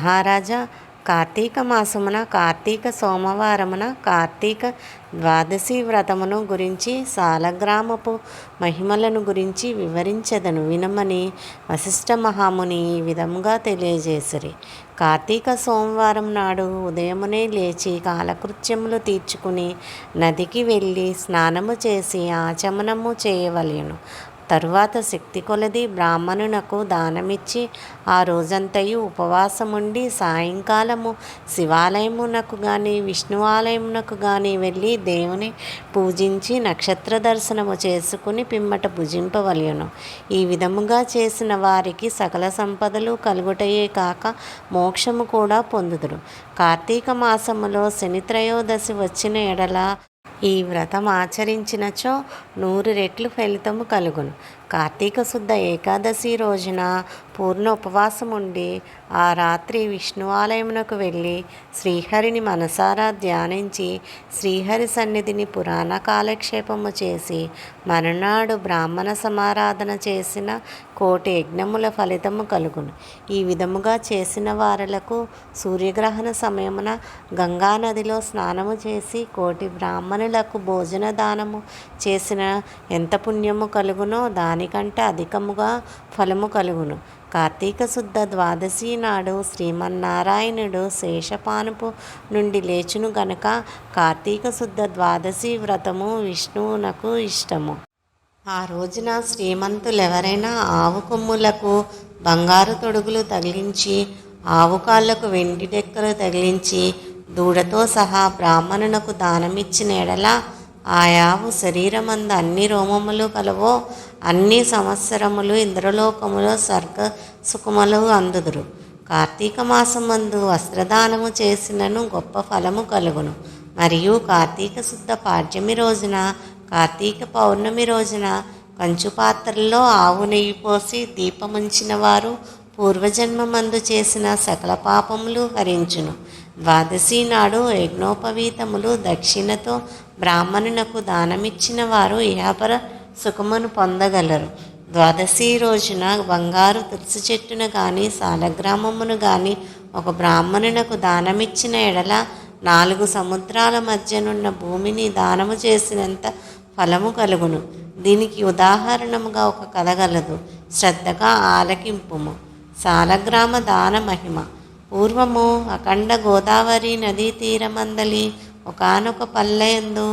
మహారాజా, కార్తీక మాసమున కార్తీక సోమవారమున కార్తీక ద్వాదశి వ్రతమును గురించి సాలగ్రామపు మహిమలను గురించి వివరించెదను వినమని వశిష్ఠ మహాముని ఈ విధముగా తెలియజేసిరి. కార్తీక సోమవారం నాడు ఉదయమునే లేచి కాలకృత్యములు తీర్చుకుని నదికి వెళ్ళి స్నానము చేసి ఆచమనము చేయవలెను. తరువాత శక్తి కొలది బ్రాహ్మణునకు దానమిచ్చి ఆ రోజంతయు ఉపవాసముండి సాయంకాలము శివాలయమునకు కానీ విష్ణువాలయమునకు కానీ వెళ్ళి దేవుని పూజించి నక్షత్ర దర్శనము చేసుకుని పిమ్మట భుజింపవలెను. ఈ విధముగా చేసిన వారికి సకల సంపదలు కలుగుటయే కాక మోక్షము కూడా పొందుదురు. కార్తీక మాసములో శని త్రయోదశి వచ్చిన ఎడల ఈ వ్రతం ఆచరించినచో 100 రెట్లు ఫలితము కలుగును. కార్తీక శుద్ధ ఏకాదశి రోజున పూర్ణ ఉపవాసం ఉండి ఆ రాత్రి విష్ణువాలయమునకు వెళ్ళి శ్రీహరిని మనసారా ధ్యానించి శ్రీహరి సన్నిధిని పురాణ కాలక్షేపము చేసి మరునాడు బ్రాహ్మణ సమారాధన చేసిన 1,000,000 యజ్ఞముల ఫలితము కలుగును. ఈ విధముగా చేసిన వారలకు సూర్యగ్రహణ సమయమున గంగానదిలో స్నానము చేసి 1,000,000 బ్రాహ్మణులకు భోజన దానము చేసిన ఎంత పుణ్యము కలుగునో దానికంటే అధికముగా ఫలము కలుగును. కార్తీక శుద్ధ ద్వాదశి నాడు శ్రీమన్నారాయణుడు శేషపానుపు నుండి లేచును గనక కార్తీక శుద్ధ ద్వాదశి వ్రతము విష్ణువునకు ఇష్టము. ఆ రోజున శ్రీమంతులెవరైనా ఆవు కొమ్ములకు బంగారు తొడుగులు తగిలించి ఆవు కాళ్లకు వెండి డెక్కలు తగిలించి దూడతో సహా బ్రాహ్మణునకు దానమిచ్చిన ఎడల ఆ యావు శరీరమందు అన్ని రోమములు కలవో అన్ని సంవత్సరములు ఇంద్రలోకములో స్వర్గ సుఖములు అందుదురు. కార్తీక మాసమందు వస్త్రదానము చేసినను గొప్ప ఫలము కలుగును. మరియు కార్తీక శుద్ధ పాడ్యమి రోజున కార్తీక పౌర్ణమి రోజున కంచు పాత్రల్లో ఆవు నెయ్యి పోసి దీపముంచిన వారు పూర్వజన్మమందు చేసిన సకల పాపములు హరించును. ద్వాదశి నాడు యజ్ఞోపవీతములు దక్షిణతో బ్రాహ్మణునకు దానమిచ్చిన వారు ఇహపర సుఖమును పొందగలరు. ద్వాదశి రోజున బంగారు తులసి చెట్టును కానీ సాలగ్రామమును కానీ ఒక బ్రాహ్మణునకు దానమిచ్చిన ఎడల 4 సముద్రాల మధ్యనున్న భూమిని దానము చేసినంత ఫలము కలుగును. దీనికి ఉదాహరణముగా ఒక కథ గలదు, శ్రద్ధగా ఆలకింపుము. సాలగ్రామ దాన మహిమ. పూర్వము అఖండ గోదావరి నదీ తీరమందలి ఒకానొక పల్లెయందు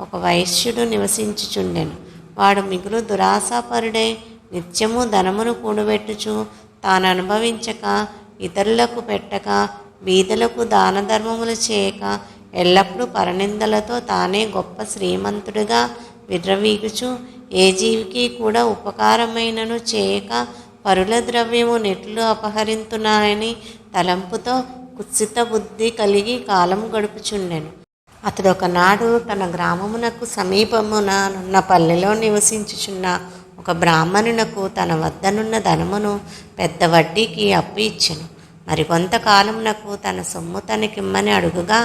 ఒక వైశ్యుడు నివసించుచుండెను. వాడు మిగులు దురాశాపరుడై నిత్యము ధనమును కూడబెట్టుచు తాను అనుభవించక ఇతరులకు పెట్టక బీదలకు దాన ధర్మములు చేయక ఎల్లప్పుడూ పరనిందలతో తానే గొప్ప శ్రీమంతుడిగా విర్రవీగుచు ఏ జీవికి కూడా ఉపకారమైనను చేయక పరుల ద్రవ్యము నెట్లు అపహరించున్నాయని తలంపుతో కుత్సిత బుద్ధి కలిగి కాలము గడుపుచుండెను. అతడు ఒకనాడు తన గ్రామమునకు సమీపమున నున్న పల్లెలో నివసించుచున్న ఒక బ్రాహ్మణునకు తన వద్దనున్న ధనమును పెద్ద వడ్డీకి అప్పు ఇచ్చెను. మరికొంతకాలమునకు తన సొమ్ము తనకిమ్మని అడుగుగా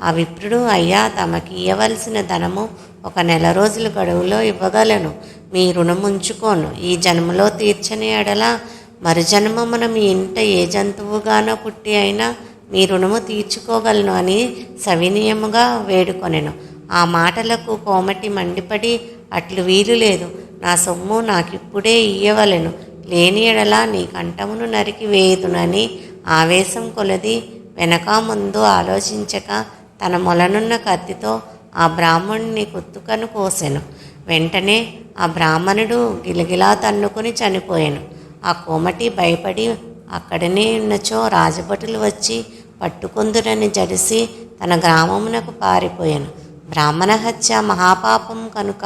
ఆ విప్రుడు, అయ్యా, తమకి ఇయ్యవలసిన ధనము 1 నెల రోజుల గడువులో ఇవ్వగలను. మీ రుణముంచుకోను. ఈ జన్మలో తీర్చని ఎడల మరుజన్మమున మీ ఇంట ఏ జంతువుగానో పుట్టి అయినా మీ రుణము తీర్చుకోగలను అని సవినయముగా వేడుకొనెను. ఆ మాటలకు కోమటి మండిపడి, అట్లు వీలు లేదు, నా సొమ్ము నాకిప్పుడే ఇయ్యవలెను, లేని ఎడల నీ కంఠమును నరికి వేయుదునని ఆవేశం కొలది వెనక ముందు ఆలోచించక తన మొలనున్న కత్తితో ఆ బ్రాహ్మణుని కుత్తుకను కోసెను. వెంటనే ఆ బ్రాహ్మణుడు గిలగిలా తన్నుకొని చనిపోయాను. ఆ కోమటి భయపడి అక్కడనే ఉన్నచో రాజభటులు వచ్చి పట్టుకొందురని జడిసి తన గ్రామమునకు పారిపోయాను. బ్రాహ్మణ హత్య మహాపాపం కనుక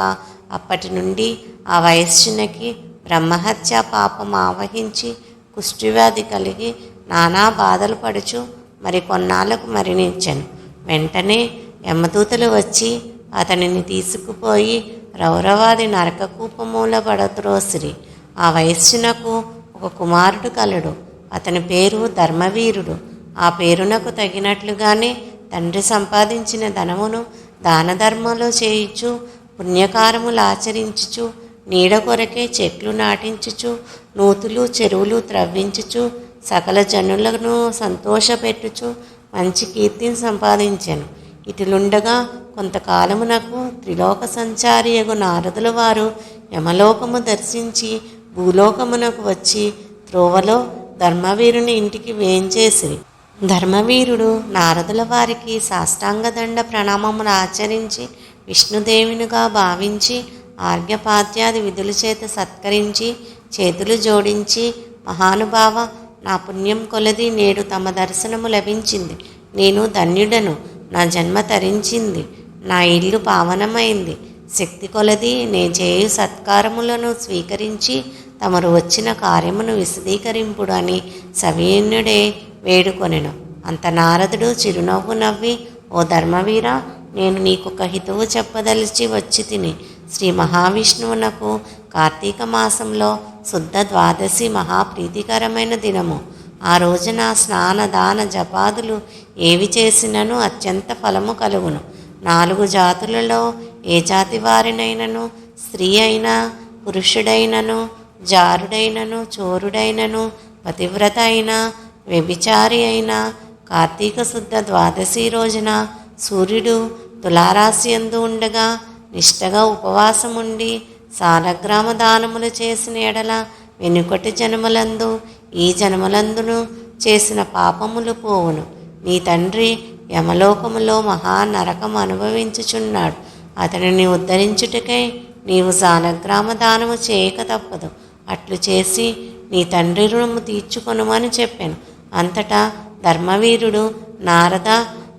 అప్పటి నుండి ఆ వైశ్యునికి బ్రహ్మహత్య పాపం ఆవహించి కుష్ఠవ్యాధి కలిగి నానా బాధలు పడుచు కొన్నాళ్లకు మరణించాను. వెంటనే యమదూతలు వచ్చి అతనిని తీసుకుపోయి రౌరవాది నరకకూపమూల పడద్రోసిరి. ఆ వైశ్యునకు ఒక కుమారుడు కలడు. అతని పేరు ధర్మవీరుడు. ఆ పేరునకు తగినట్లుగానే తండ్రి సంపాదించిన ధనమును దాన ధర్మలు చేయించు పుణ్యకారములు ఆచరించుచు నీడ కొరకే చెట్లు నాటించుచు నూతులు చెరువులు త్రవ్వించుచు సకల జనులను సంతోషపెట్టుచు మంచి కీర్తిని సంపాదించాను. ఇటులుండగా కొంతకాలమునకు త్రిలోక సంచారియగు నారదుల వారు యమలోకము దర్శించి భూలోకమునకు వచ్చి త్రోవలో ధర్మవీరుని ఇంటికి వేంచేసిరి. ధర్మవీరుడు నారదుల వారికి సాష్టాంగదండ ప్రణామమును ఆచరించి విష్ణుదేవునిగా భావించి ఆర్ఘ్యపాద్యాది విధుల చేత సత్కరించి చేతులు జోడించి, మహానుభావ, నా పుణ్యం కొలది నేడు తమ దర్శనము లభించింది. నేను ధన్యుడను. నా జన్మ తరించింది. నా ఇల్లు పావనమైంది. శక్తి కొలది నే చేయు సత్కారములను స్వీకరించి తమరు వచ్చిన కార్యమును విశదీకరింపుడు అని సవినయుడే వేడుకొనెను. అంత నారదుడు చిరునవ్వు నవ్వి, ఓ ధర్మవీర, నేను నీకొక హితవు చెప్పదలిచి వచ్చి తిని. శ్రీ మహావిష్ణువునకు కార్తీక మాసంలో శుద్ధ ద్వాదశి మహాప్రీతికరమైన దినము. ఆ రోజున స్నాన దాన జపాదులు ఏవి చేసినను అత్యంత ఫలము కలుగును. 4 జాతులలో ఏ జాతి వారినైనను, స్త్రీ అయినా పురుషుడైనను, జారుడైనను, చోరుడైనను, పతివ్రత అయినా, వ్యభిచారి అయినా, కార్తీక శుద్ధ ద్వాదశి రోజున సూర్యుడు తులారాశి యందు ఉండగా నిష్టగా ఉపవాసముండి సాలగ్రామ దానములు చేసిన ఎడల వెనుకటి జన్మలందు ఈ జన్మలందును చేసిన పాపములు పోవును. నీ తండ్రి యమలోకములో మహానరకం అనుభవించుచున్నాడు. అతనిని ఉద్ధరించుటకై నీవు సాలగ్రామ దానము చేయక తప్పదు. అట్లు చేసి నీ తండ్రి రుణము తీర్చుకొనుమని చెప్పాను. అంతటా ధర్మవీరుడు, నారద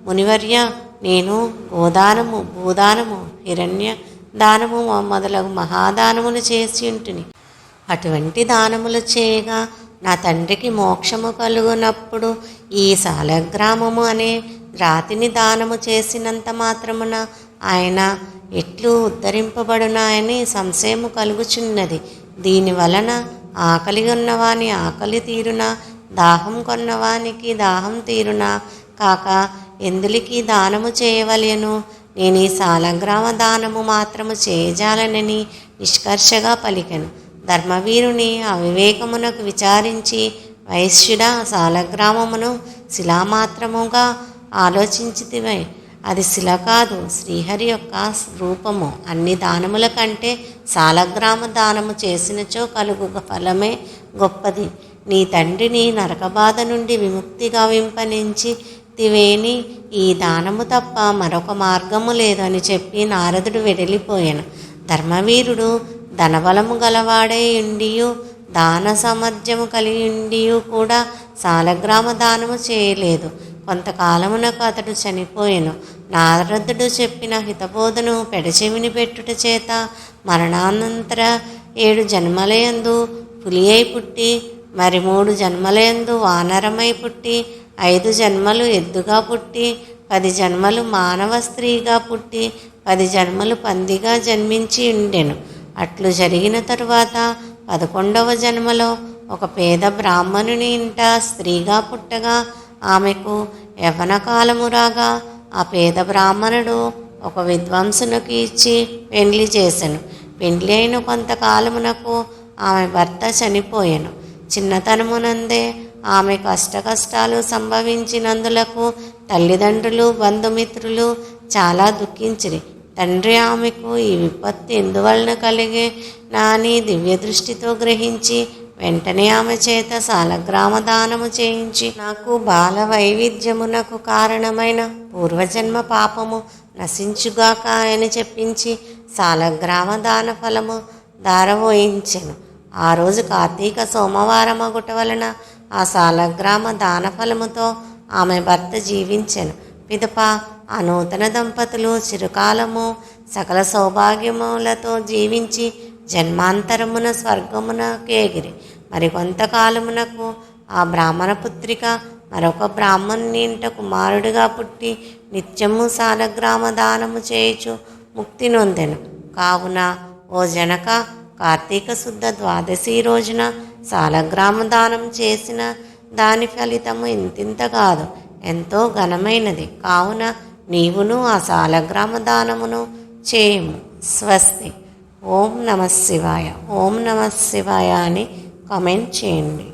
మునివర్య, నేను గోదానము, భూదానము, హిరణ్య దానము మొదలగు మహాదానములు చేసి ఉంటిని. అటువంటి దానములు చేయగా నా తండ్రికి మోక్షము కలుగునప్పుడు ఈ సాలగ్రామము అనే రాతిని దానము చేసినంత మాత్రమున ఆయన ఎట్లు ఉద్ధరింపబడునాయని సంశయము కలుగుచున్నది. దీనివలన ఆకలి ఉన్నవాని ఆకలి తీరునా, దాహం కొన్నవానికి దాహం తీరునా కాక ఎందులికి దానము చేయవలెను. నేను ఈ సాలగ్రామ దానము మాత్రము చేయజాలనని నిష్కర్షగా పలికెను. ధర్మవీరుని అవివేకమునకు విచారించి, వైశ్యుడా, సాలగ్రామమును శిలామాత్రముగా ఆలోచించితివై, అది శిల కాదు, శ్రీహరి యొక్క రూపము. అన్ని దానముల కంటే సాలగ్రామ దానము చేసినచో కలుగు ఫలమే గొప్పది. నీ తండ్రిని నరకబాధ నుండి విముక్తి గావింపనించి తివేని ఈ దానము తప్ప మరొక మార్గము లేదు అని చెప్పి నారదుడు వెడలిపోయాను. ధర్మవీరుడు ధనబలము గలవాడై ఉండియు దాన సామర్థ్యము కలిగి ఉండియు కూడా సాలగ్రామ దానము చేయలేదు. కొంతకాలమునకు అతడు చనిపోయెను. నారదుడు చెప్పిన హితబోధను పెడచెవిని పెట్టుట చేత మరణానంతర 7 జన్మలయందు పులి అయి పుట్టి, మరి 3 జన్మలయందు వానరమై పుట్టి, 5 జన్మలు ఎద్దుగా పుట్టి, 10 జన్మలు మానవ స్త్రీగా పుట్టి, 10 జన్మలు పందిగా జన్మించి ఉండెను. అట్లు జరిగిన తరువాత 11వ జన్మలో ఒక పేద బ్రాహ్మణుని ఇంట స్త్రీగా పుట్టగా ఆమెకు యవ్వన కాలము రాగా ఆ పేద బ్రాహ్మణుడు ఒక విద్వాంసునికి ఇచ్చి పెండ్లి చేసెను. పెండ్లి అయిన కొంతకాలమునకు ఆమె భర్త చనిపోయెను. చిన్నతనమునందే ఆమె కష్టాలు సంభవించినందులకు తల్లిదండ్రులు, బంధుమిత్రులు చాలా దుఃఖించిరి. తండ్రి ఆమెకు ఈ విపత్తు ఎందువలన కలిగే నాని దివ్య దృష్టితో గ్రహించి వెంటనే ఆమె చేత సాలగ్రామ దానము చేయించి, నాకు బాల వైవిధ్యమునకు కారణమైన పూర్వజన్మ పాపము నశించుగాక అని చెప్పించి సాలగ్రామ దాన ఫలము దారవోయించెను. ఆ రోజు కార్తీక సోమవారం అగుట వలన ఆ సాలగ్రామ దాన ఫలముతో ఆమె భర్త జీవించెను. పిదప ఆ నూతన దంపతులు చిరకాలము సకల సౌభాగ్యములతో జీవించి జన్మాంతరమున స్వర్గమున కేగిరి. మరికొంతకాలమునకు ఆ బ్రాహ్మణ పుత్రిక మరొక బ్రాహ్మణుని ఇంట కుమారుడిగా పుట్టి నిత్యము సాలగ్రామ దానము చేయుచు ముక్తి నొందెను. కావున ఓ జనక, కార్తీక శుద్ధ ద్వాదశి రోజున సాలగ్రామ దానం చేసిన దాని ఫలితము ఇంతింత కాదు, ఎంతో ఘనమైనది. కావున నీవును ఆ సాలగ్రామ దానమును చేయుము. స్వస్తి. ఓం నమః శివాయ, ఓం నమః శివాయ అని కామెంట్ చేయండి.